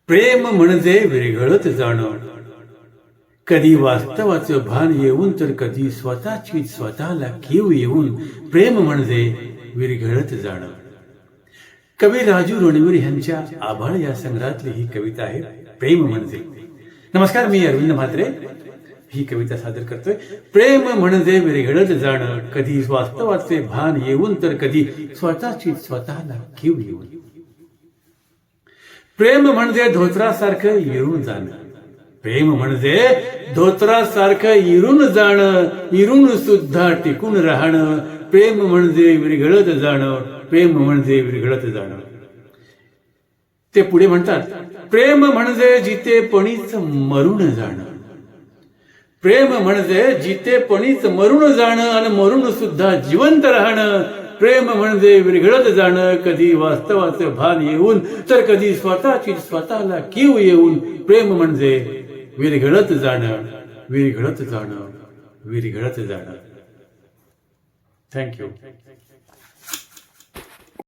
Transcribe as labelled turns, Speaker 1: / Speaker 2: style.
Speaker 1: प्रेम म्हणजे विरघळत जाणं. कधी वास्तवाचं भान येऊन तर कधी स्वतःची स्वतःला कीव येऊन प्रेम म्हणजे विरघळत जाणं. कवी राजू रणवीर यांच्या आभाळ या संग्रहातली ही कविता आहे, प्रेम म्हणजे. नमस्कार, मी अरविंद म्हात्रे ही कविता सादर करतोय. प्रेम म्हणजे विरघळत जाणं, कधी वास्तवाचे भान येऊन तर कधी स्वतःची स्वतःला कीव येऊन. प्रेम म्हणजे धोत्रासारखं इरून जाणं. प्रेम म्हणजे धोत्रासारखं इरून जाणं, इरून सुद्धा टिकून राहणं. प्रेम म्हणजे विरघळत जाणं, प्रेम म्हणजे विरघळत जाणं. ते पुढे म्हणतात, प्रेम म्हणजे जितेपणीच मरून जाणं. प्रेम म्हणजे जितेपणीच मरून जाणं आणि मरून सुद्धा जिवंत राहणं. प्रेम म्हणजे विरघळत जाणं, कधी वास्तवाचं भान येऊन तर कधी स्वतःची स्वतःला कीव येऊन. प्रेम म्हणजे विरघळत जाणं, विरघळत जाणं, विरघळत जाणं. थँक्यू.